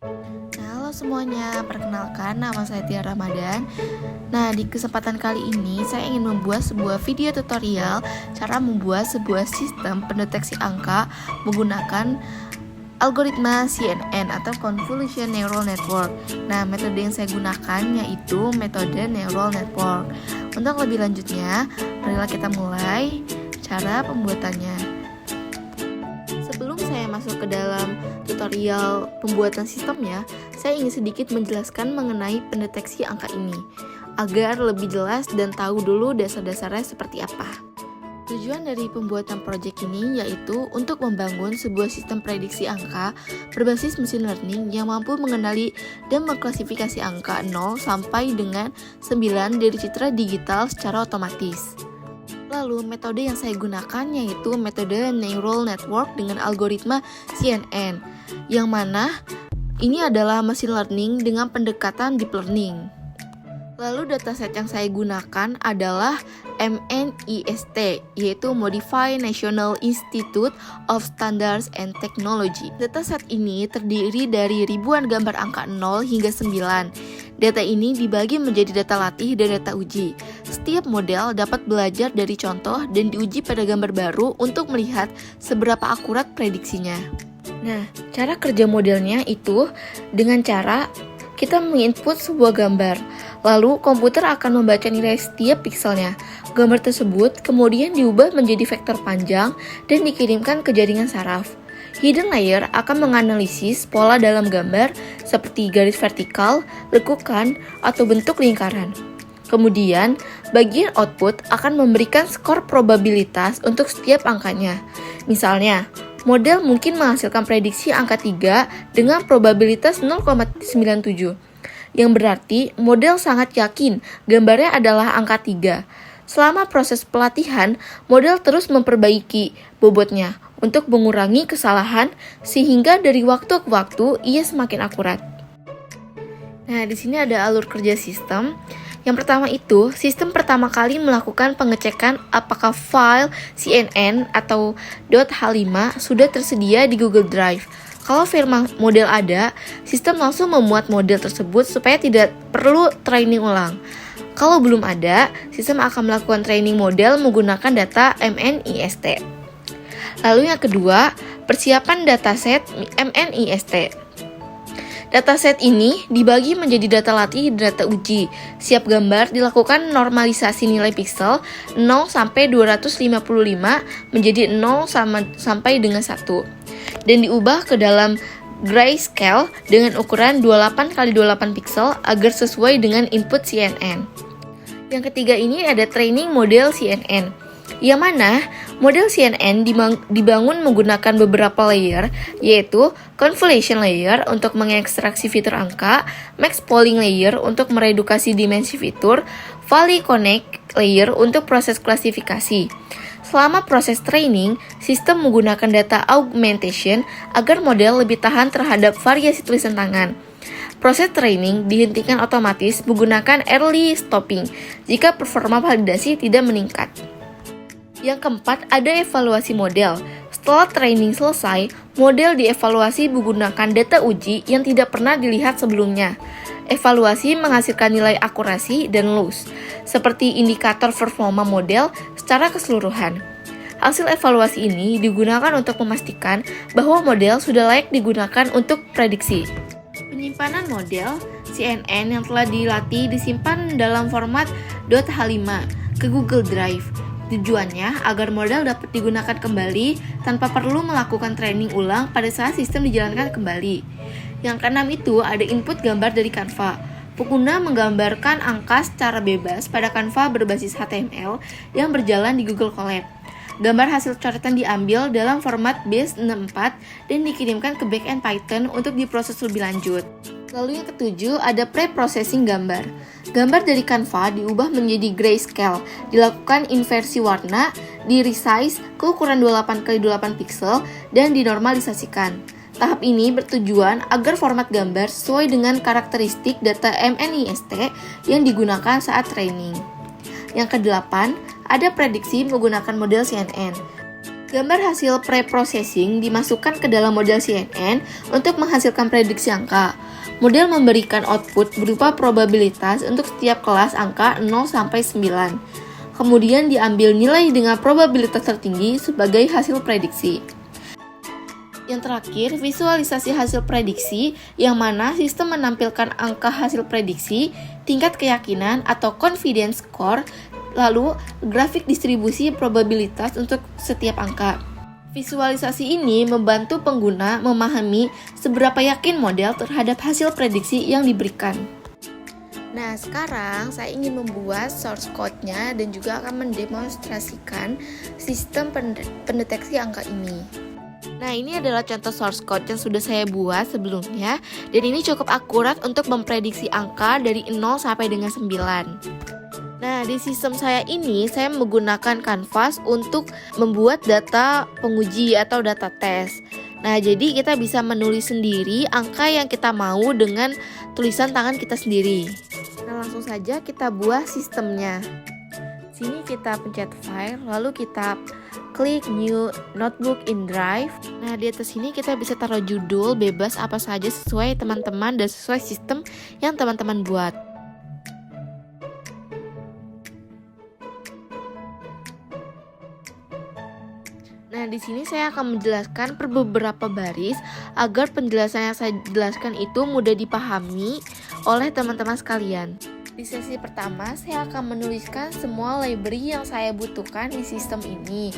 Halo semuanya, perkenalkan nama saya Tia Ramadan. Nah, di kesempatan kali ini saya ingin membuat sebuah video tutorial cara membuat sebuah sistem pendeteksi angka menggunakan algoritma CNN atau Convolution Neural Network. Nah, metode yang saya gunakan yaitu metode Neural Network. Untuk lebih lanjutnya, marilah kita mulai cara pembuatannya. Sebelum saya masuk ke dalam tutorial pembuatan sistemnya, saya ingin sedikit menjelaskan mengenai pendeteksi angka ini, agar lebih jelas dan tahu dulu dasar-dasarnya seperti apa. Tujuan dari pembuatan proyek ini yaitu untuk membangun sebuah sistem prediksi angka berbasis machine learning yang mampu mengenali dan mengklasifikasi angka 0 sampai dengan 9 dari citra digital secara otomatis. Lalu metode yang saya gunakan yaitu metode Neural Network dengan algoritma CNN, yang mana ini adalah machine learning dengan pendekatan deep learning. Lalu dataset yang saya gunakan adalah MNIST, yaitu Modified National Institute of Standards and Technology. Dataset ini terdiri dari ribuan gambar angka 0 hingga 9. Data ini dibagi menjadi data latih dan data uji. Setiap model dapat belajar dari contoh dan diuji pada gambar baru untuk melihat seberapa akurat prediksinya. Nah, cara kerja modelnya itu dengan cara kita menginput sebuah gambar, lalu komputer akan membaca nilai setiap pikselnya. Gambar tersebut kemudian diubah menjadi vektor panjang dan dikirimkan ke jaringan saraf. Hidden layer akan menganalisis pola dalam gambar seperti garis vertikal, lekukan, atau bentuk lingkaran. Kemudian, bagian output akan memberikan skor probabilitas untuk setiap angkanya. Misalnya, model mungkin menghasilkan prediksi angka 3 dengan probabilitas 0,97, yang berarti model sangat yakin gambarnya adalah angka 3. Selama proses pelatihan, model terus memperbaiki bobotnya untuk mengurangi kesalahan sehingga dari waktu ke waktu ia semakin akurat. Nah, di sini ada alur kerja sistem. Yang pertama itu, sistem pertama kali melakukan pengecekan apakah file CNN atau .h5 sudah tersedia di Google Drive. Kalau firma model ada, sistem langsung memuat model tersebut supaya tidak perlu training ulang. Kalau belum ada, sistem akan melakukan training model menggunakan data MNIST. Lalu yang kedua, persiapan dataset MNIST. Dataset ini dibagi menjadi data latih dan data uji. Setiap gambar dilakukan normalisasi nilai piksel 0 sampai 255 menjadi 0 sampai dengan 1 dan diubah ke dalam grayscale dengan ukuran 28x28 piksel agar sesuai dengan input CNN. Yang ketiga ini ada training model CNN, yang mana model CNN dibangun menggunakan beberapa layer, yaitu convolution layer untuk mengekstraksi fitur angka, max polling layer untuk meredukasi dimensi fitur, valley connect layer untuk proses klasifikasi. Selama proses training, sistem menggunakan data augmentation agar model lebih tahan terhadap variasi tulisan tangan. Proses training dihentikan otomatis menggunakan early stopping jika performa validasi tidak meningkat. Yang keempat, ada evaluasi model. Setelah training selesai, model dievaluasi menggunakan data uji yang tidak pernah dilihat sebelumnya. Evaluasi menghasilkan nilai akurasi dan loss, seperti indikator performa model secara keseluruhan. Hasil evaluasi ini digunakan untuk memastikan bahwa model sudah layak digunakan untuk prediksi. Penyimpanan model CNN yang telah dilatih disimpan dalam format .h5 ke Google Drive. Tujuannya agar model dapat digunakan kembali tanpa perlu melakukan training ulang pada saat sistem dijalankan kembali. Yang keenam itu ada input gambar dari Canva. Pengguna menggambarkan angka secara bebas pada Canva berbasis HTML yang berjalan di Google Colab. Gambar hasil coretan diambil dalam format base64 dan dikirimkan ke backend Python untuk diproses lebih lanjut. Lalu yang ketujuh ada pre-processing gambar. Gambar dari Canva diubah menjadi grayscale, dilakukan inversi warna, di-resize ke ukuran 28x28 piksel, dan dinormalisasikan. Tahap ini bertujuan agar format gambar sesuai dengan karakteristik data MNIST yang digunakan saat training. Yang kedelapan, ada prediksi menggunakan model CNN. Gambar hasil pre-processing dimasukkan ke dalam model CNN untuk menghasilkan prediksi angka. Model memberikan output berupa probabilitas untuk setiap kelas angka 0 sampai 9. Kemudian diambil nilai dengan probabilitas tertinggi sebagai hasil prediksi. Yang terakhir, visualisasi hasil prediksi, yang mana sistem menampilkan angka hasil prediksi, tingkat keyakinan atau confidence score, lalu grafik distribusi probabilitas untuk setiap angka. Visualisasi ini membantu pengguna memahami seberapa yakin model terhadap hasil prediksi yang diberikan. Nah, sekarang saya ingin membuat source code-nya dan juga akan mendemonstrasikan sistem pendeteksi angka ini. Nah, ini adalah contoh source code yang sudah saya buat sebelumnya, dan ini cukup akurat untuk memprediksi angka dari 0 sampai dengan 9. Nah, di sistem saya ini, saya menggunakan Canvas untuk membuat data penguji atau data tes. Nah, jadi kita bisa menulis sendiri angka yang kita mau dengan tulisan tangan kita sendiri. Nah, langsung saja kita buat sistemnya. Sini kita pencet file, lalu kita klik new notebook in Drive. Nah, di atas sini kita bisa taruh judul bebas apa saja sesuai teman-teman dan sesuai sistem yang teman-teman buat. Nah, di sini saya akan menjelaskan per beberapa baris agar penjelasan yang saya jelaskan itu mudah dipahami oleh teman-teman sekalian. Di sesi pertama, saya akan menuliskan semua library yang saya butuhkan di sistem ini.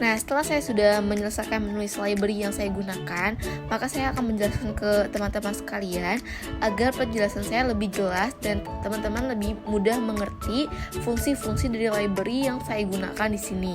Nah, setelah saya sudah menyelesaikan menulis library yang saya gunakan, maka saya akan menjelaskan ke teman-teman sekalian agar penjelasan saya lebih jelas dan teman-teman lebih mudah mengerti fungsi-fungsi dari library yang saya gunakan di sini.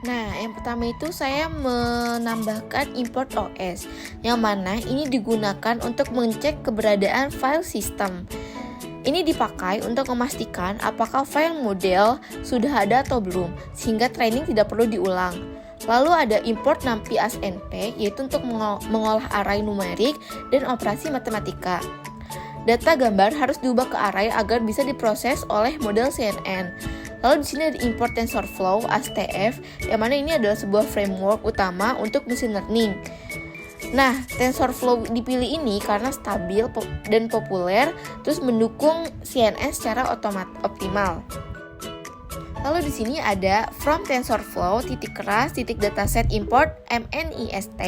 Nah, yang pertama itu saya menambahkan import OS, yang mana ini digunakan untuk mengecek keberadaan file sistem. Ini dipakai untuk memastikan apakah file model sudah ada atau belum, sehingga training tidak perlu diulang. Lalu ada import NumPy as NP, yaitu untuk mengolah array numerik dan operasi matematika. Data gambar harus diubah ke array agar bisa diproses oleh model CNN. Lalu di sini ada import TensorFlow (TF), yang mana ini adalah sebuah framework utama untuk machine learning. Nah, TensorFlow dipilih ini karena stabil dan populer, terus mendukung CNN secara optimal. Lalu di sini ada from TensorFlow _dataset import MNIST,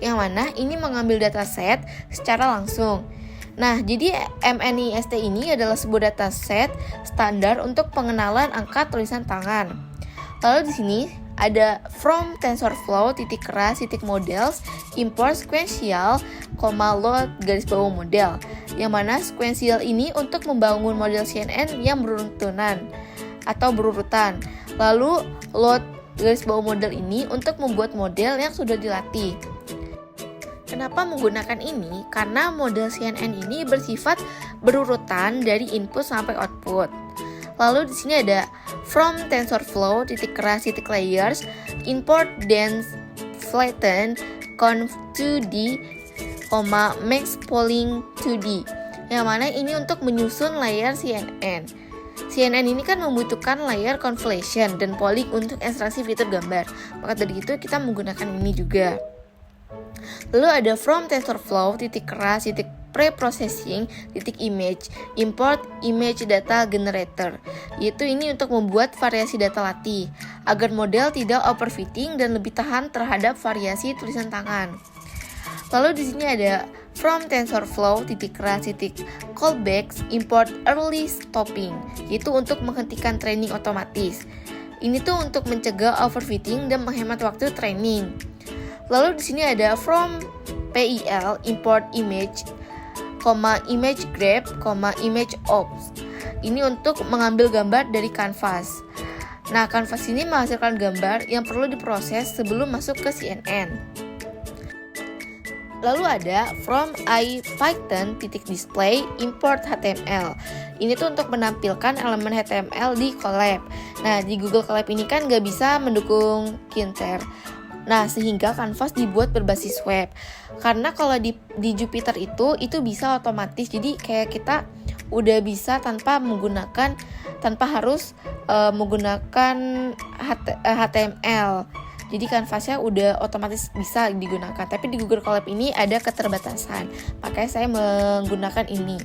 yang mana ini mengambil dataset secara langsung. Nah, jadi MNIST ini adalah sebuah dataset standar untuk pengenalan angka tulisan tangan. Lalu di sini ada from TensorFlow _models import sequential, load _model, yang mana sequential ini untuk membangun model CNN yang berurutan. Lalu load _model ini untuk membuat model yang sudah dilatih. Kenapa menggunakan ini? Karena model CNN ini bersifat berurutan dari input sampai output. Lalu di sini ada from TensorFlow _layers import dense flatten conv 2D, max polling 2D. Yang mana ini untuk menyusun layer CNN. CNN ini kan membutuhkan layer convolution dan polling untuk ekstraksi fitur gambar. Maka dari itu kita menggunakan ini juga. Lalu ada from TensorFlow preprocessing image import image data generator, yaitu ini untuk membuat variasi data latih agar model tidak overfitting dan lebih tahan terhadap variasi tulisan tangan. Lalu di sini ada from TensorFlow callbacks import early stopping, yaitu untuk menghentikan training otomatis. Ini tuh untuk mencegah overfitting dan menghemat waktu training. Lalu di sini ada from PIL import image, image grab, image ops. Ini untuk mengambil gambar dari kanvas. Nah, kanvas ini menghasilkan gambar yang perlu diproses sebelum masuk ke CNN. Lalu ada from IPython.display import HTML. Ini tuh untuk menampilkan elemen HTML di Colab. Nah, di Google Colab ini kan nggak bisa mendukung Kinter. Nah, sehingga kanvas dibuat berbasis web. Karena kalau di Jupyter itu bisa otomatis. Jadi kayak kita udah bisa tanpa harus menggunakan HTML. Jadi kanvasnya udah otomatis bisa digunakan. Tapi di Google Colab ini ada keterbatasan. Makanya saya menggunakan ini.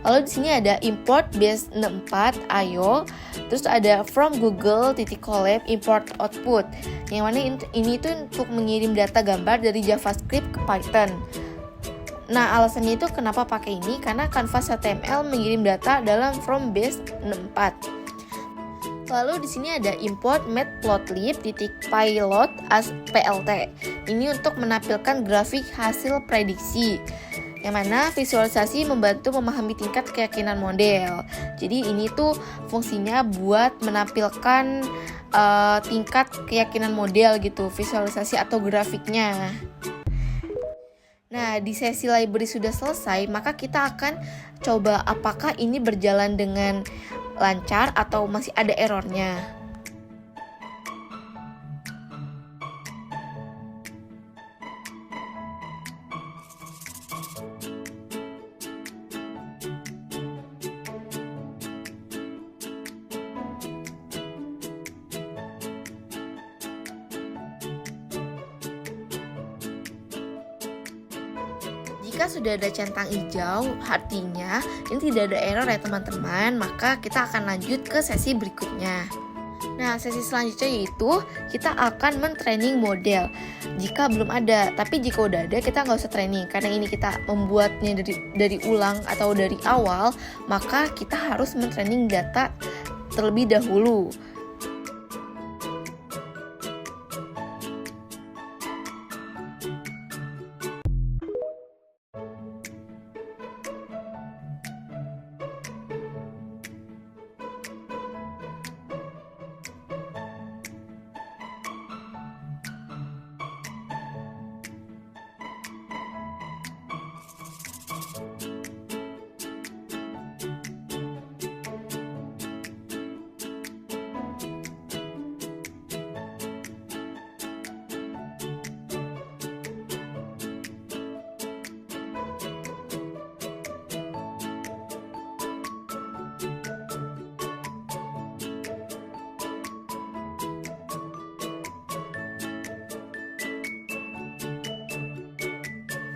Lalu di sini ada import base64.io, terus ada from Google.Colab import output. Yang mana ini tuh untuk mengirim data gambar dari JavaScript ke Python. Nah, alasannya itu kenapa pakai ini? Karena kanvas HTML mengirim data dalam from base64. Lalu di sini ada import matplotlib.pilot as PLT. Ini untuk menampilkan grafik hasil prediksi, yang mana visualisasi membantu memahami tingkat keyakinan model. Jadi ini tuh fungsinya buat menampilkan tingkat keyakinan model gitu, visualisasi atau grafiknya. Nah, di sesi library sudah selesai, maka kita akan coba apakah ini berjalan dengan lancar atau masih ada errornya. Jika sudah ada centang hijau, artinya ini tidak ada error ya teman-teman, maka kita akan lanjut ke sesi berikutnya. Nah, sesi selanjutnya yaitu kita akan men-training model jika belum ada. Tapi jika udah ada, kita nggak usah training, karena ini kita membuatnya dari ulang atau dari awal, maka kita harus men-training data terlebih dahulu.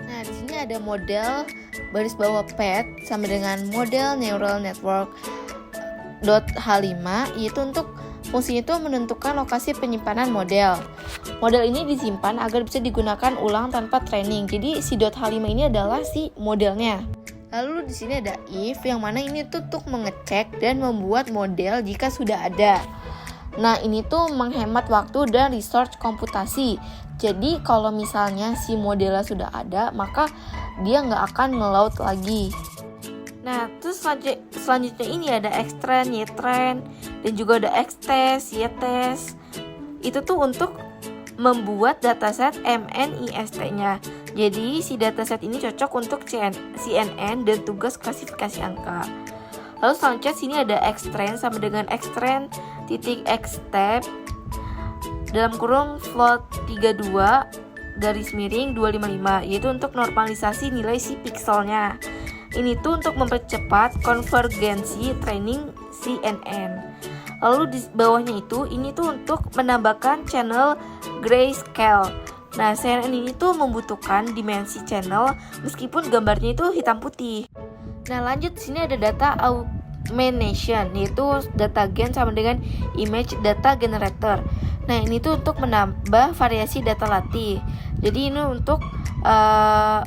Nah, di sini ada model baris bawah PET sama dengan model neural network .h5, yaitu untuk fungsinya itu menentukan lokasi penyimpanan model. Model ini disimpan agar bisa digunakan ulang tanpa training. Jadi si .h5 ini adalah si modelnya. Lalu di sini ada if, yang mana ini tuh untuk mengecek dan membuat model jika sudah ada. Nah, ini tuh menghemat waktu dan resource komputasi. Jadi kalau misalnya si modelnya sudah ada, maka dia nggak akan nge-load lagi. Nah, terus selanjutnya ini ada Xtrain, Ytrain, dan juga ada Xtest, Ytest. Itu tuh untuk membuat dataset MNIST-nya. Jadi si dataset ini cocok untuk CNN dan tugas klasifikasi angka. Lalu selanjutnya sini ada xtrend sama dengan xtrend titik xtab dalam kurung float 32 garis miring 255, yaitu untuk normalisasi nilai si pikselnya. Ini tuh untuk mempercepat konvergensi training CNN. Lalu di bawahnya ini tuh untuk menambahkan channel grayscale. Nah, CNN ini tuh membutuhkan dimensi channel meskipun gambarnya itu hitam putih. Nah, lanjut sini ada data augmentation, yaitu data gen sama dengan image data generator. Nah, ini tuh untuk menambah variasi data latih. Jadi ini untuk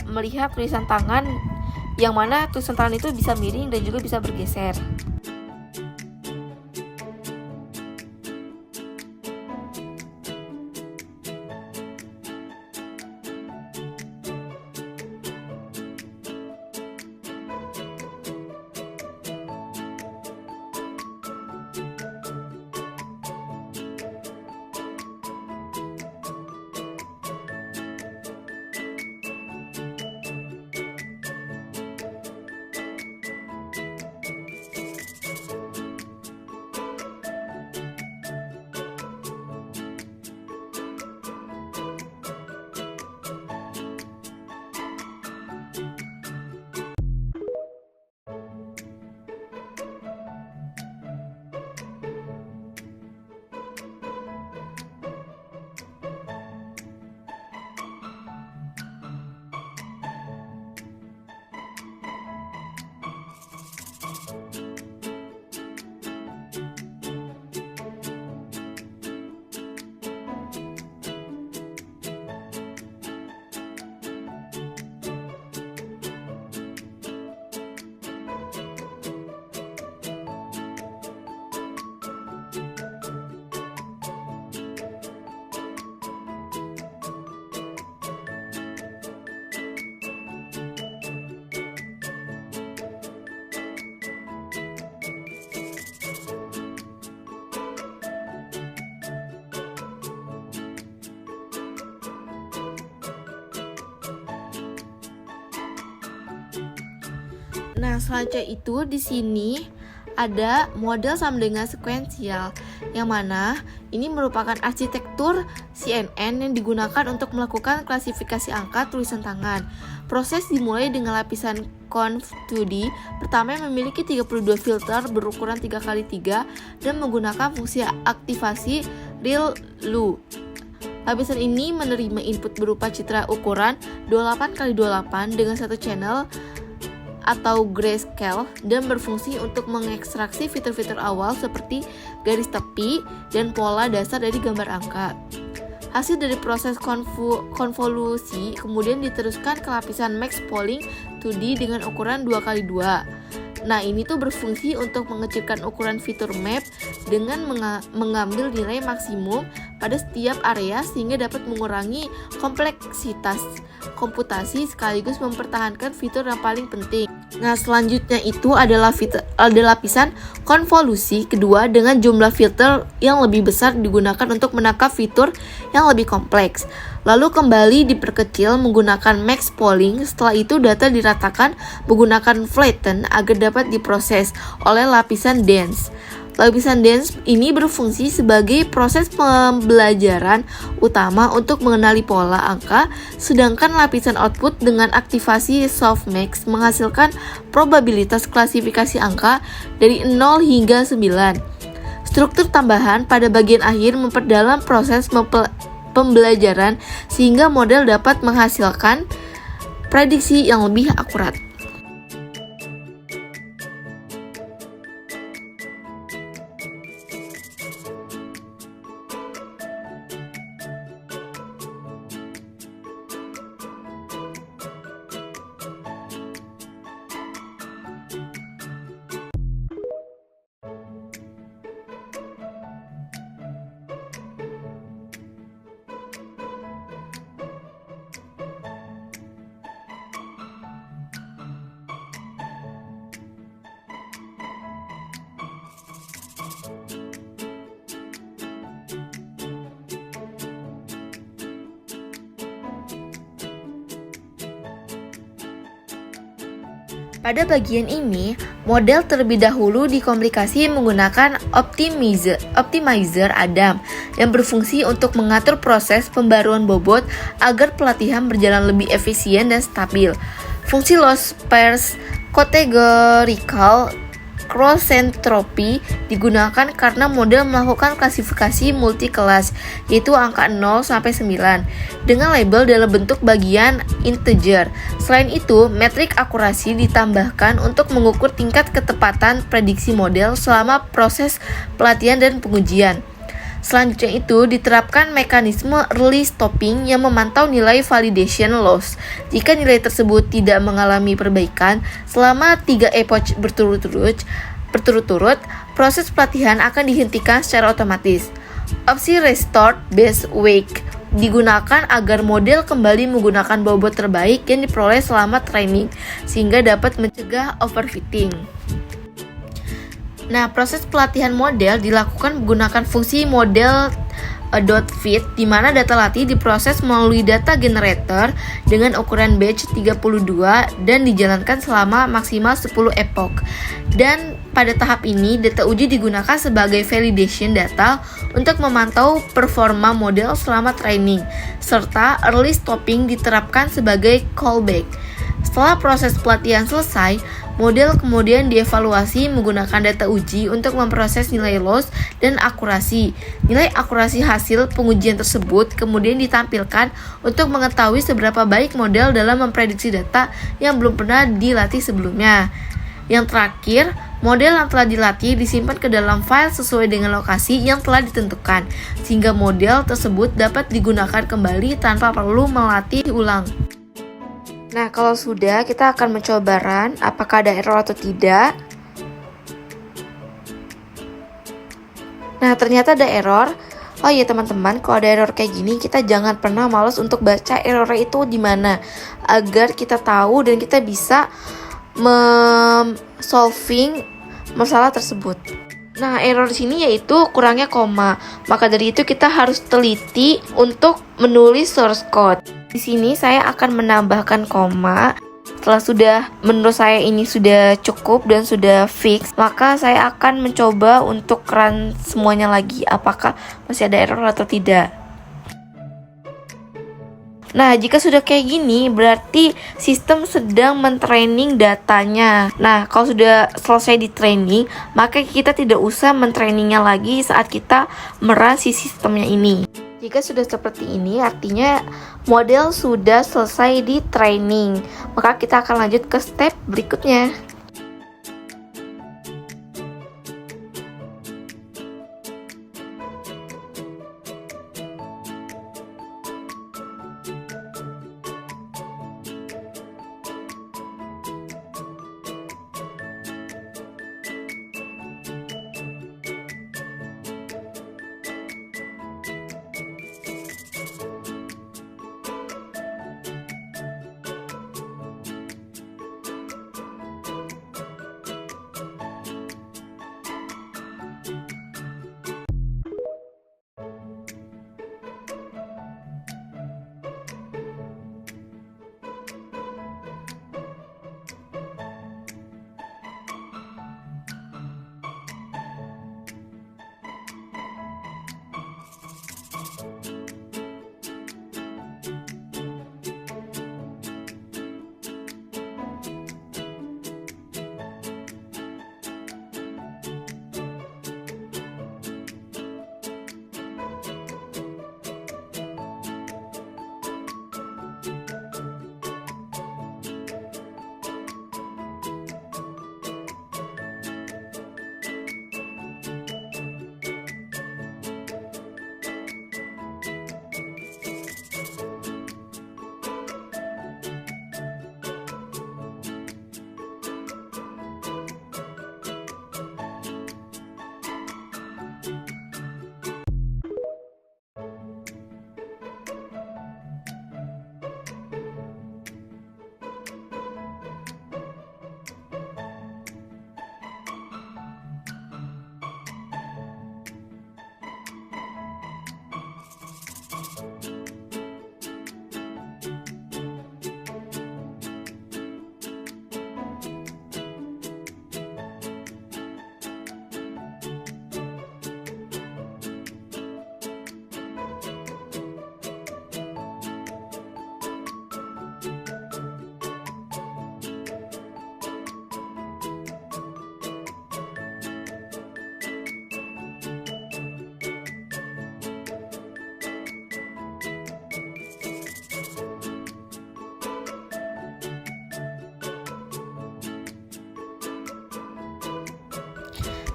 melihat tulisan tangan yang mana tulisan tangan itu bisa miring dan juga bisa bergeser. Nah, selanjutnya itu di sini ada model sama dengan sekuensial, yang mana ini merupakan arsitektur CNN yang digunakan untuk melakukan klasifikasi angka tulisan tangan. Proses dimulai dengan lapisan conv2d pertama yang memiliki 32 filter berukuran 3x3 dan menggunakan fungsi aktivasi ReLU. Lapisan ini menerima input berupa citra ukuran 28x28 dengan satu channel atau grayscale dan berfungsi untuk mengekstraksi fitur-fitur awal seperti garis tepi dan pola dasar dari gambar angka. Hasil dari proses konvolusi kemudian diteruskan ke lapisan max polling 2D dengan ukuran 2x2. Nah, ini tuh berfungsi untuk mengecilkan ukuran fitur map dengan mengambil nilai maksimum pada setiap area sehingga dapat mengurangi kompleksitas komputasi sekaligus mempertahankan fitur yang paling penting. Nah, selanjutnya itu adalah lapisan konvolusi kedua dengan jumlah filter yang lebih besar digunakan untuk menangkap fitur yang lebih kompleks. Lalu kembali diperkecil menggunakan max polling. Setelah itu data diratakan menggunakan flatten agar dapat diproses oleh lapisan dense. Lapisan dense ini berfungsi sebagai proses pembelajaran utama untuk mengenali pola angka, sedangkan lapisan output dengan aktivasi softmax menghasilkan probabilitas klasifikasi angka dari 0 hingga 9. Struktur tambahan pada bagian akhir memperdalam proses pembelajaran sehingga model dapat menghasilkan prediksi yang lebih akurat. Pada bagian ini, model terlebih dahulu dikomunikasi menggunakan optimizer Adam yang berfungsi untuk mengatur proses pembaruan bobot agar pelatihan berjalan lebih efisien dan stabil. Fungsi loss pairs categorical cross entropy digunakan karena model melakukan klasifikasi multi-kelas, yaitu angka 0 sampai 9, dengan label dalam bentuk bagian integer. Selain itu, metrik akurasi ditambahkan untuk mengukur tingkat ketepatan prediksi model selama proses pelatihan dan pengujian. Selanjutnya itu diterapkan mekanisme early stopping yang memantau nilai validation loss. Jika nilai tersebut tidak mengalami perbaikan selama 3 epoch berturut-turut, proses pelatihan akan dihentikan secara otomatis. Opsi restart base weight digunakan agar model kembali menggunakan bobot terbaik yang diperoleh selama training, sehingga dapat mencegah overfitting. Nah, proses pelatihan model dilakukan menggunakan fungsi model .fit, di mana data latih diproses melalui data generator dengan ukuran batch 32 dan dijalankan selama maksimal 10 epoch. Dan pada tahap ini, data uji digunakan sebagai validation data untuk memantau performa model selama training, serta early stopping diterapkan sebagai callback. Setelah proses pelatihan selesai, model kemudian dievaluasi menggunakan data uji untuk memproses nilai loss dan akurasi. Nilai akurasi hasil pengujian tersebut kemudian ditampilkan untuk mengetahui seberapa baik model dalam memprediksi data yang belum pernah dilatih sebelumnya. Yang terakhir, model yang telah dilatih disimpan ke dalam file sesuai dengan lokasi yang telah ditentukan, sehingga model tersebut dapat digunakan kembali tanpa perlu melatih ulang. Nah, kalau sudah, kita akan mencoba run apakah ada error atau tidak. Nah, ternyata ada error. Oh iya teman-teman, kalau ada error kayak gini, kita jangan pernah malas untuk baca error itu di mana, agar kita tahu dan kita bisa solving masalah tersebut. Nah, error di sini yaitu kurangnya koma. Maka dari itu kita harus teliti untuk menulis source code. Di sini saya akan menambahkan koma. Setelah menurut saya ini sudah cukup dan sudah fix, maka saya akan mencoba untuk run semuanya lagi apakah masih ada error atau tidak. Nah, jika sudah kayak gini, berarti sistem sedang mentraining datanya. Nah, kalau sudah selesai di training, maka kita tidak usah mentrainingnya lagi saat kita merun si sistemnya ini. Jika sudah seperti ini, artinya model sudah selesai di training. Maka kita akan lanjut ke step berikutnya.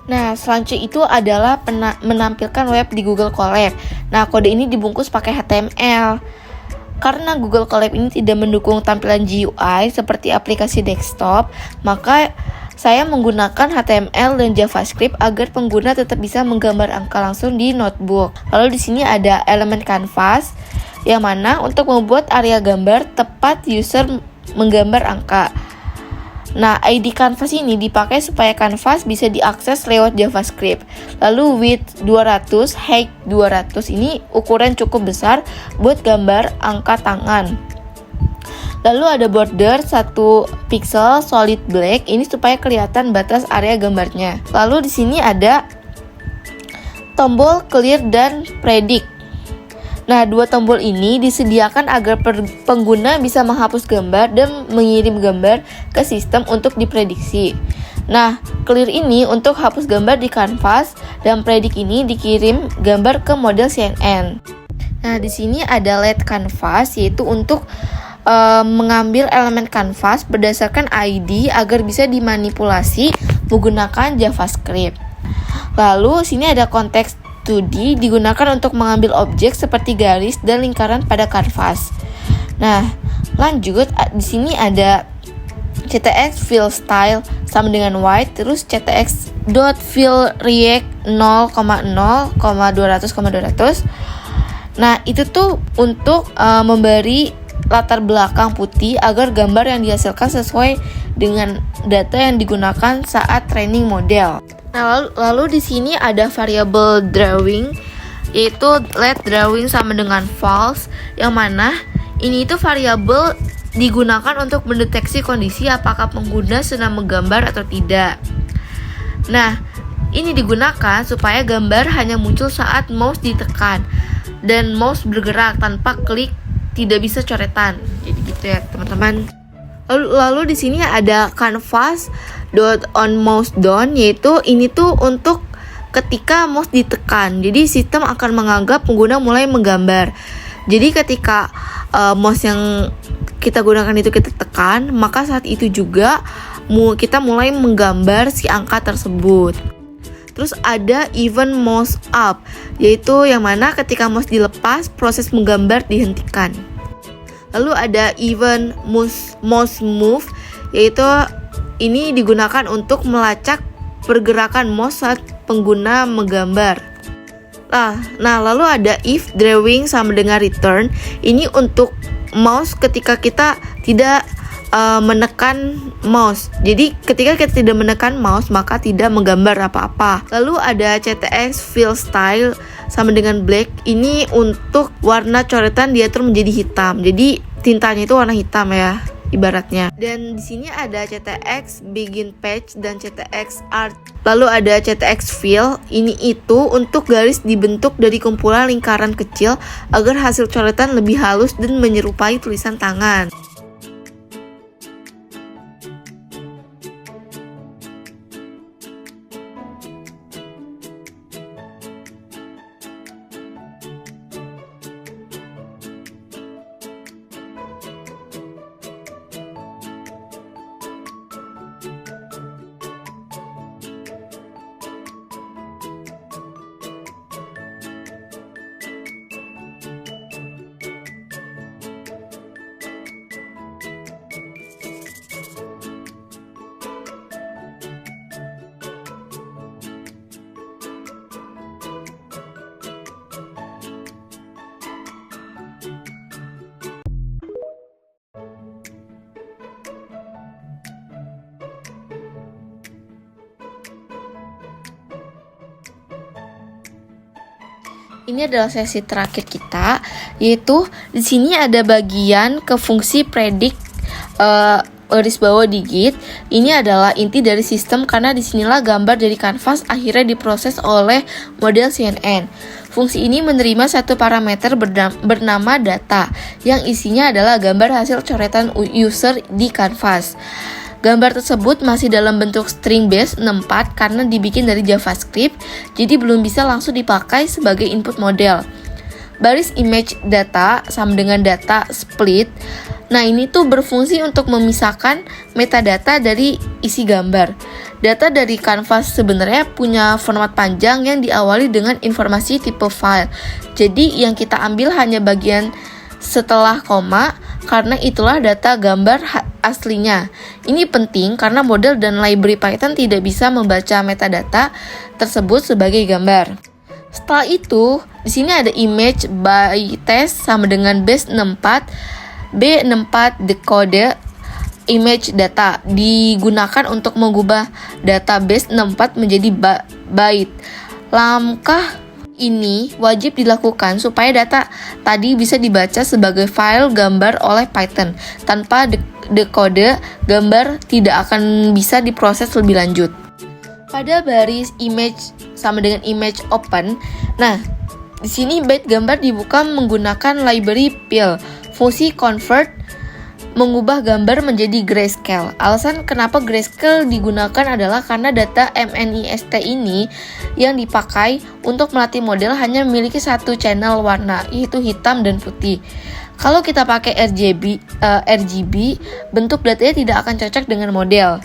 Nah, selanjutnya itu adalah menampilkan web di Google Colab. Nah, kode ini dibungkus pakai HTML. Karena Google Colab ini tidak mendukung tampilan GUI seperti aplikasi desktop, maka saya menggunakan HTML dan JavaScript agar pengguna tetap bisa menggambar angka langsung di notebook. Lalu di sini ada elemen canvas, yang mana untuk membuat area gambar tepat user menggambar angka. Nah, ID canvas ini dipakai supaya canvas bisa diakses lewat JavaScript. Lalu width 200, height 200 ini ukuran cukup besar buat gambar angka tangan. Lalu ada border 1 pixel solid black, ini supaya kelihatan batas area gambarnya. Lalu di sini ada tombol clear dan predict. Nah, dua tombol ini disediakan agar pengguna bisa menghapus gambar dan mengirim gambar ke sistem untuk diprediksi. Nah, clear ini untuk hapus gambar di kanvas dan predict ini dikirim gambar ke model CNN. Nah, di sini ada LED canvas, yaitu untuk mengambil elemen kanvas berdasarkan ID agar bisa dimanipulasi menggunakan JavaScript. Lalu sini ada konteks 2D digunakan untuk mengambil objek seperti garis dan lingkaran pada kanvas. Nah, lanjut di sini ada CTX fill style sama dengan white, terus CTX fill react 0,0,200,200. Nah, itu tuh untuk memberi latar belakang putih agar gambar yang dihasilkan sesuai dengan data yang digunakan saat training model. Nah, lalu di sini ada variable drawing, yaitu let drawing sama dengan false, yang mana ini itu variabel digunakan untuk mendeteksi kondisi apakah pengguna sedang menggambar atau tidak. Nah, ini digunakan supaya gambar hanya muncul saat mouse ditekan dan mouse bergerak tanpa klik, tidak bisa coretan. Jadi gitu ya, teman-teman. Lalu di sini ada canvas on mouse down, yaitu ini tuh untuk ketika mouse ditekan. Jadi sistem akan menganggap pengguna mulai menggambar. Jadi ketika mouse yang kita gunakan itu kita tekan, maka saat itu juga kita mulai menggambar si angka tersebut. Terus ada even mouse up, yaitu yang mana ketika mouse dilepas, proses menggambar dihentikan. Lalu ada even mouse move, yaitu ini digunakan untuk melacak pergerakan mouse saat pengguna menggambar. Nah, lalu ada if drawing sama dengan return. Ini untuk mouse ketika kita tidak menekan mouse. Jadi ketika kita tidak menekan mouse, maka tidak menggambar apa-apa. Lalu ada CTX fill style sama dengan black. Ini untuk warna coretan diatur menjadi hitam. Jadi tintanya itu warna hitam ya, ibaratnya. Dan di sini ada CTX begin patch dan CTX art. Lalu ada CTX fill. Ini itu untuk garis dibentuk dari kumpulan lingkaran kecil agar hasil coretan lebih halus dan menyerupai tulisan tangan. Ini adalah sesi terakhir kita, yaitu di sini ada bagian ke fungsi predict garis bawah digit. Ini adalah inti dari sistem karena disinilah gambar dari kanvas akhirnya diproses oleh model CNN. Fungsi ini menerima satu parameter bernama data, yang isinya adalah gambar hasil coretan user di kanvas. Gambar tersebut masih dalam bentuk string base 64 karena dibikin dari JavaScript, jadi belum bisa langsung dipakai sebagai input model. Baris image data sama dengan data split. Nah, ini tuh berfungsi untuk memisahkan metadata dari isi gambar. Data dari kanvas sebenarnya punya format panjang yang diawali dengan informasi tipe file. Jadi yang kita ambil hanya bagian setelah koma, karena itulah data gambar aslinya. Ini penting karena model dan library Python tidak bisa membaca metadata tersebut sebagai gambar. Setelah itu, di sini ada image by test sama dengan base64, B64 decode image data digunakan untuk mengubah data base64 menjadi byte. Langkah ini wajib dilakukan supaya data tadi bisa dibaca sebagai file gambar oleh Python. Tanpa dekode, gambar tidak akan bisa diproses lebih lanjut. Pada baris image sama dengan image open, nah di sini byte gambar dibuka menggunakan library fill. Fungsi convert mengubah gambar menjadi grayscale. Alasan kenapa grayscale digunakan adalah karena data MNIST ini yang dipakai untuk melatih model hanya memiliki satu channel warna, yaitu hitam dan putih. Kalau kita pakai RGB, bentuk datanya tidak akan cocok dengan model.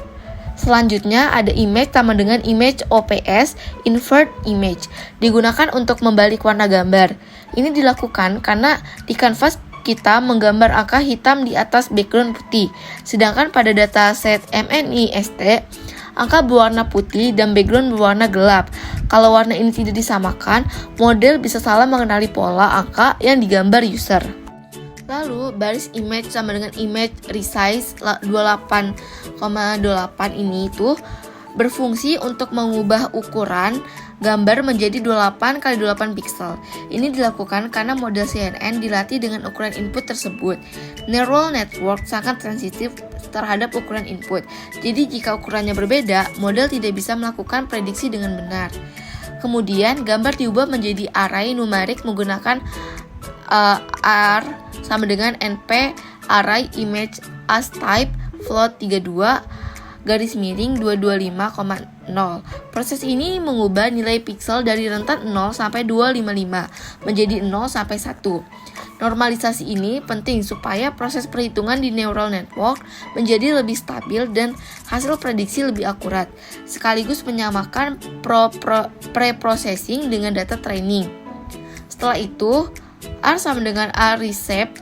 Selanjutnya ada image sama dengan image OPS, invert image, digunakan untuk membalik warna gambar. Ini dilakukan karena di kanvas kita menggambar angka hitam di atas background putih. Sedangkan pada dataset MNIST, angka berwarna putih dan background berwarna gelap. Kalau warna ini tidak disamakan, model bisa salah mengenali pola angka yang digambar user. Lalu, baris image sama dengan image resize 28,8 ini tuh berfungsi untuk mengubah ukuran gambar menjadi 28 x 28 pixel. Ini dilakukan karena model CNN dilatih dengan ukuran input tersebut. Neural network sangat sensitif terhadap ukuran input. Jadi jika ukurannya berbeda, model tidak bisa melakukan prediksi dengan benar. Kemudian gambar diubah menjadi array numerik menggunakan R sama dengan NP array image as type float 32 garis miring 225,0. Proses ini mengubah nilai pixel dari rentan 0 sampai 255 menjadi 0 sampai 1. Normalisasi ini penting supaya proses perhitungan di neural network menjadi lebih stabil dan hasil prediksi lebih akurat, sekaligus menyamakan pre-processing dengan data training. Setelah itu, R sama dengan R recept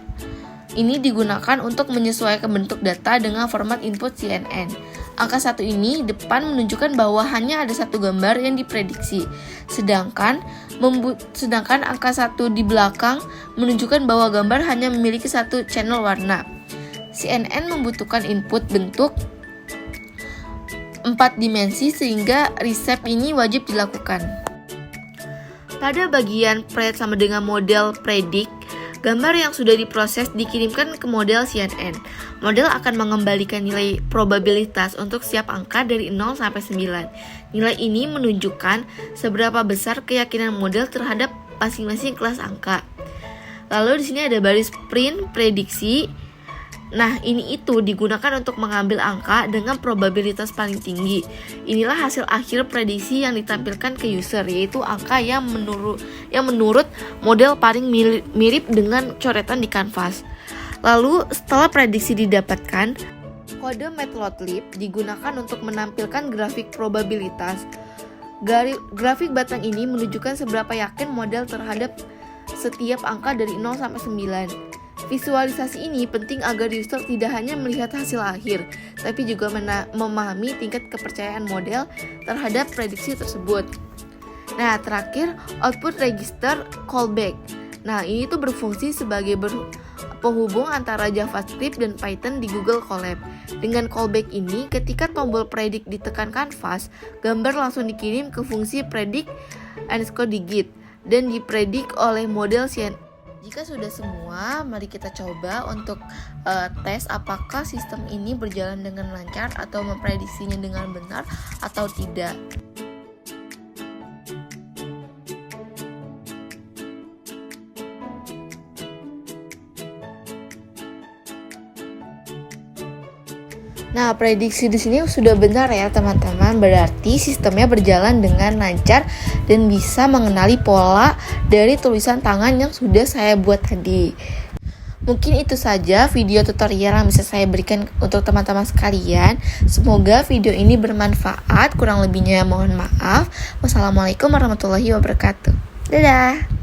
ini digunakan untuk menyesuaikan bentuk data dengan format input CNN. Angka 1 ini depan menunjukkan bahwa hanya ada satu gambar yang diprediksi, sedangkan angka 1 di belakang menunjukkan bahwa gambar hanya memiliki satu channel warna. CNN membutuhkan input bentuk 4 dimensi sehingga recept ini wajib dilakukan. Pada bagian pred sama dengan model predict, gambar yang sudah diproses dikirimkan ke model CNN. Model akan mengembalikan nilai probabilitas untuk setiap angka dari 0 sampai 9. Nilai ini menunjukkan seberapa besar keyakinan model terhadap masing-masing kelas angka. Lalu di sini ada baris print prediksi. Nah, ini itu digunakan untuk mengambil angka dengan probabilitas paling tinggi. Inilah hasil akhir prediksi yang ditampilkan ke user, yaitu angka yang menurut model paling mirip dengan coretan di kanvas. Lalu, setelah prediksi didapatkan, kode matplotlib digunakan untuk menampilkan grafik probabilitas. Grafik batang ini menunjukkan seberapa yakin model terhadap setiap angka dari 0 sampai 9. Visualisasi ini penting agar user tidak hanya melihat hasil akhir, tapi juga memahami tingkat kepercayaan model terhadap prediksi tersebut. Nah, terakhir, output register callback. Nah, ini tuh berfungsi sebagai penghubung antara JavaScript dan Python di Google Colab. Dengan callback ini, ketika tombol predict ditekan kanvas, gambar langsung dikirim ke fungsi predict underscore digit dan dipredik oleh model CNN. Jika sudah semua, mari kita coba untuk tes apakah sistem ini berjalan dengan lancar atau memprediksinya dengan benar atau tidak. Nah, prediksi di sini sudah benar ya teman-teman. Berarti sistemnya berjalan dengan lancar dan bisa mengenali pola dari tulisan tangan yang sudah saya buat tadi. Mungkin itu saja video tutorial yang bisa saya berikan untuk teman-teman sekalian. Semoga video ini bermanfaat. Kurang lebihnya mohon maaf. Wassalamualaikum warahmatullahi wabarakatuh. Dadah.